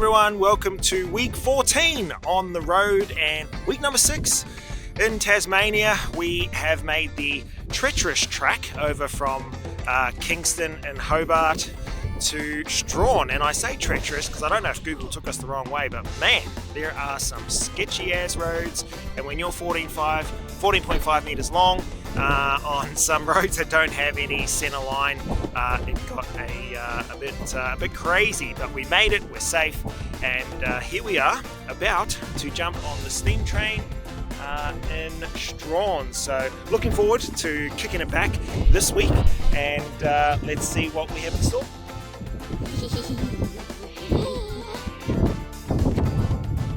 everyone, welcome to week 14 on the road and week number 6 in Tasmania. We have made the treacherous track over from Kingston and Hobart to Strahan, and I say treacherous because I don't know if Google took us the wrong way, but man, there are some sketchy ass roads, and when you're 14.5 meters long on some roads that don't have any center line, it got a bit crazy, but we made it, we're safe, and here we are about to jump on the steam train in Strahan. So looking forward to kicking it back this week, and let's see what we have in store.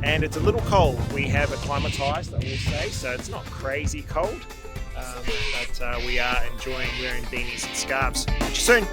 And it's a little cold. We have acclimatized, I will say, so it's not crazy cold, but we are enjoying wearing beanies and scarves. Catch you soon.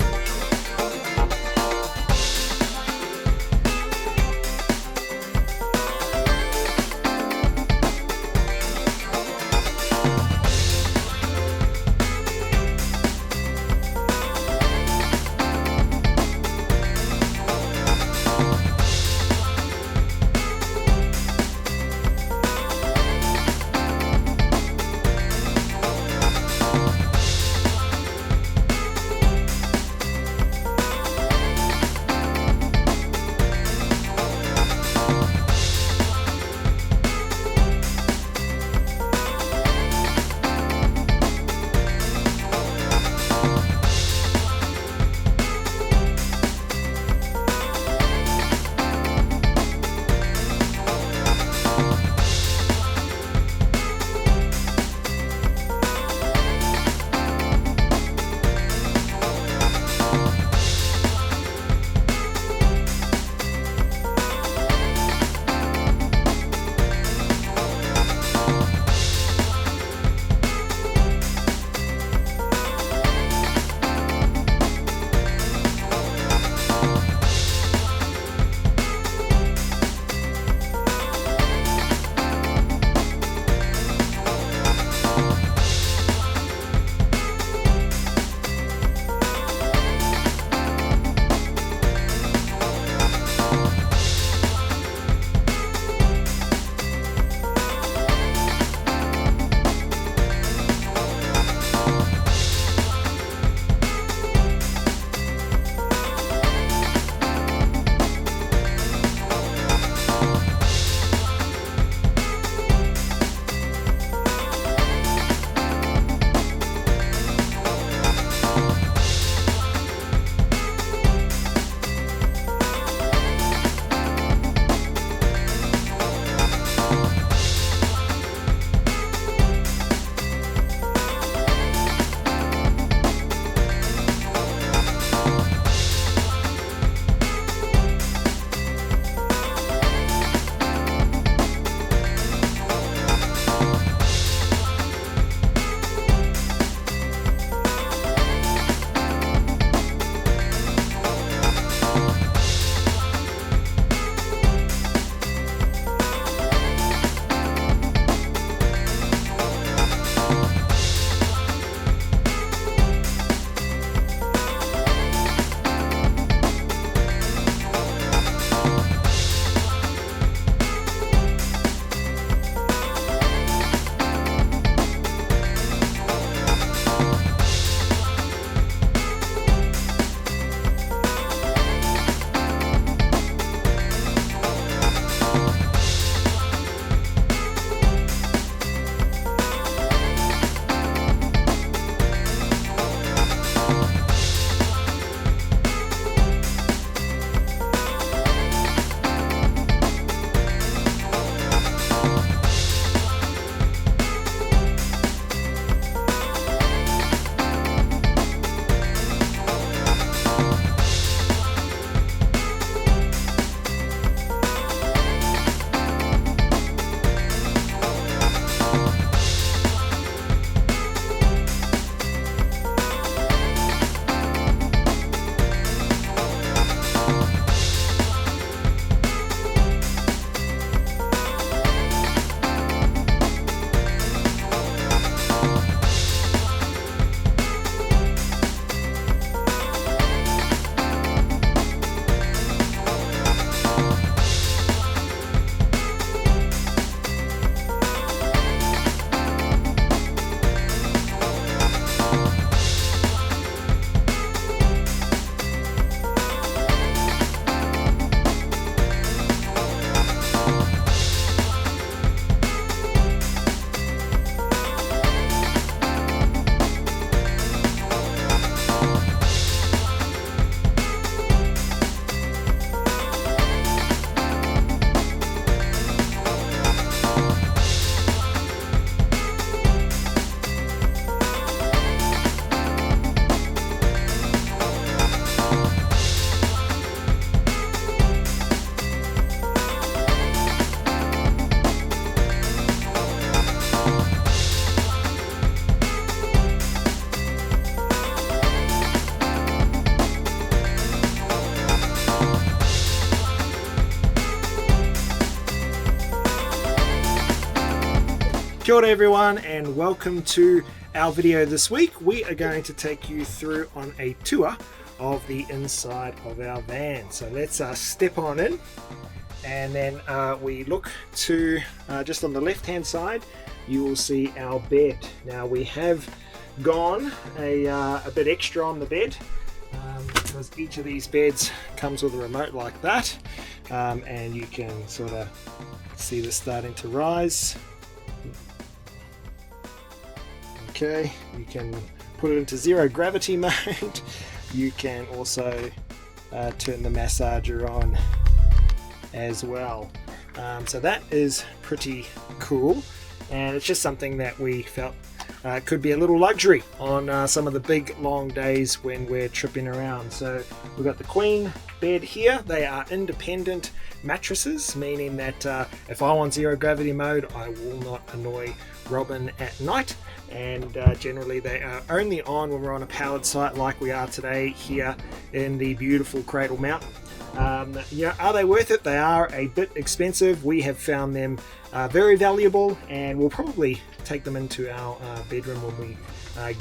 Kia ora everyone, and welcome to our video this week. We are going to take you through on a tour of the inside of our van. So let's step on in, and then we look to just on the left hand side you will see our bed. Now we have gone a bit extra on the bed because each of these beds comes with a remote like that, and you can sort of see this starting to rise. Okay, you can put it into zero gravity mode. You can also turn the massager on as well. So that is pretty cool, and it's just something that we felt could be a little luxury on some of the big long days when we're tripping around. So we've got the queen bed here. They are independent mattresses, meaning that if I want zero gravity mode, I will not annoy Robin at night, and generally they are only on when we're on a powered site like we are today here in the beautiful Cradle Mountain. Are they worth it? They are a bit expensive. We have found them very valuable, and we'll probably take them into our bedroom when we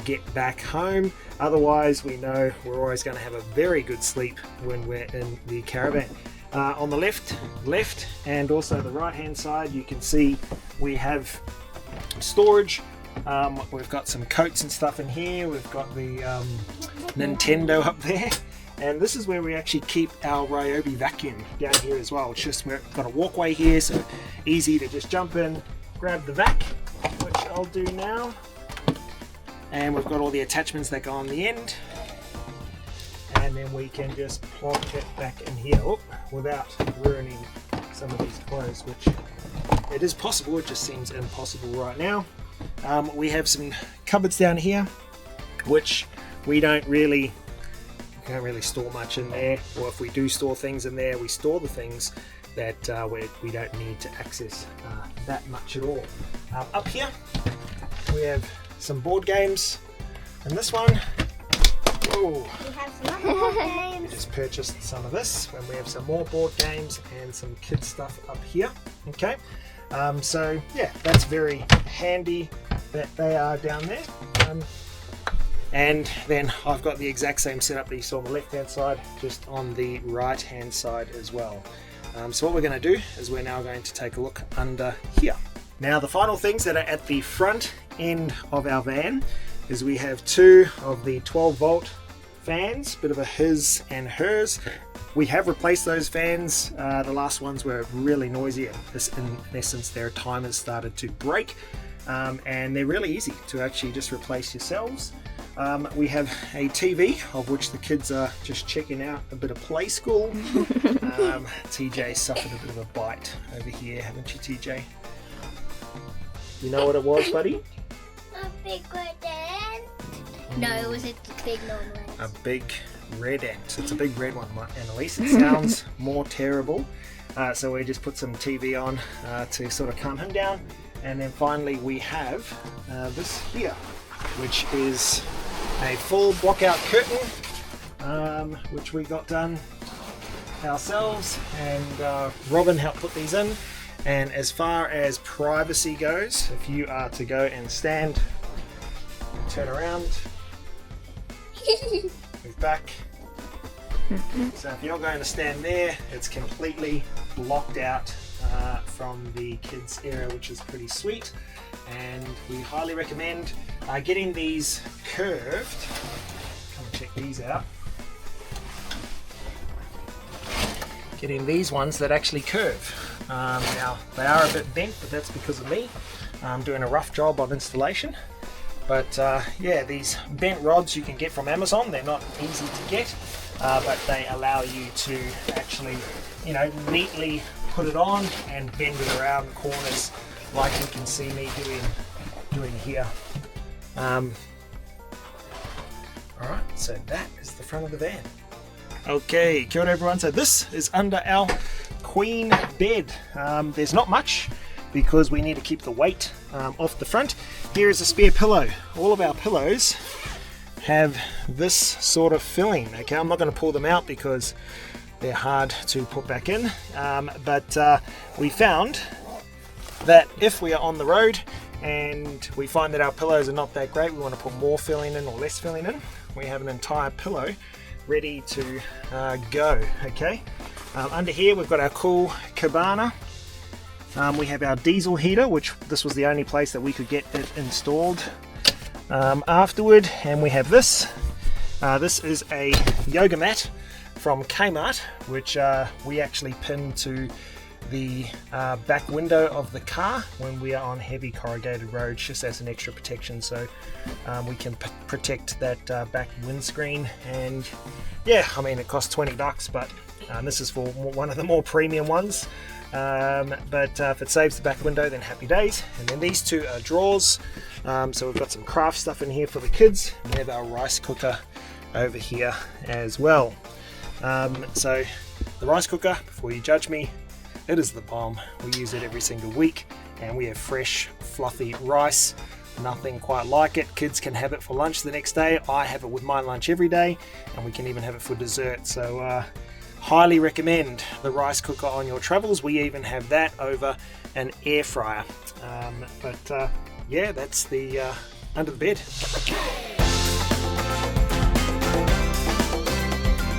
get back home. Otherwise, we know we're always going to have a very good sleep when we're in the caravan. On the left and also the right hand side, you can see we have storage. We've got some coats and stuff in here. We've got the Nintendo up there, and this is where we actually keep our Ryobi vacuum down here as well. It's just we've got a walkway here, so easy to just jump in, grab the vac, which I'll do now, and we've got all the attachments that go on the end, and then we can just plonk it back in here without ruining some of these clothes, which it is possible, it just seems impossible right now. We have some cupboards down here, which we can't really store much in there, or if we do store things in there, we store the things that we don't need to access that much at all. Up here we have some board games, and this one, whoa, we have some other board games. We just purchased some of this when we have some more board games and some kids stuff up here. Okay, so yeah, that's very handy that they are down there. And then I've got the exact same setup that you saw on the left hand side, just on the right hand side as well. So what we're going to do is we're now going to take a look under here. Now the final things that are at the front end of our van is we have two of the 12 volt fans, bit of a his and hers. We have replaced those fans. The last ones were really noisy. In essence, their timers started to break, and they're really easy to actually just replace yourselves. We have a TV, of which the kids are just checking out a bit of play school. TJ suffered a bit of a bite over here, haven't you, TJ? You know what it was, buddy? A big red ant. No, it was a big normal ant. A big red ant. It's a big red one, Annalise. It sounds more terrible. So we just put some TV on to sort of calm him down. And then finally we have this here, which is a full block-out curtain, which we got done ourselves, and Robin helped put these in. And as far as privacy goes, if you are to go and stand, turn around, move back. So if you're going to stand there, it's completely blocked out from the kids area, which is pretty sweet, and we highly recommend getting these curved. Come and check these out. Getting these ones that actually curve. Now they are a bit bent, but that's because of me. I'm doing a rough job on installation. But yeah, these bent rods you can get from Amazon. They're not easy to get, but they allow you to actually, neatly put it on and bend it around the corners, like you can see me doing here. All right, so that is the front of the van. Okay, kia ora everyone. So this is under our queen bed. There's not much because we need to keep the weight off the front. Here is a spare pillow. All of our pillows have this sort of filling. Okay, I'm not going to pull them out because they're hard to put back in, but we found that if we are on the road and we find that our pillows are not that great, we want to put more filling in or less filling in, we have an entire pillow ready to go. Okay, under here we've got our cool cabana. We have our diesel heater, which this was the only place that we could get it installed afterward, and we have this. This is a yoga mat from Kmart, which we actually pin to the back window of the car when we are on heavy corrugated roads, just as an extra protection, so we can protect that back windscreen. And yeah, I mean, it costs $20, but this is for one of the more premium ones. But if it saves the back window, then happy days. And then these two are drawers, so we've got some craft stuff in here for the kids. We have our rice cooker over here as well. So the rice cooker, before you judge me, it is the bomb. We use it every single week, and we have fresh fluffy rice, nothing quite like it. Kids can have it for lunch the next day. I have it with my lunch every day, and we can even have it for dessert. So highly recommend the rice cooker on your travels. We even have that over an air fryer. Yeah, that's the under the bed.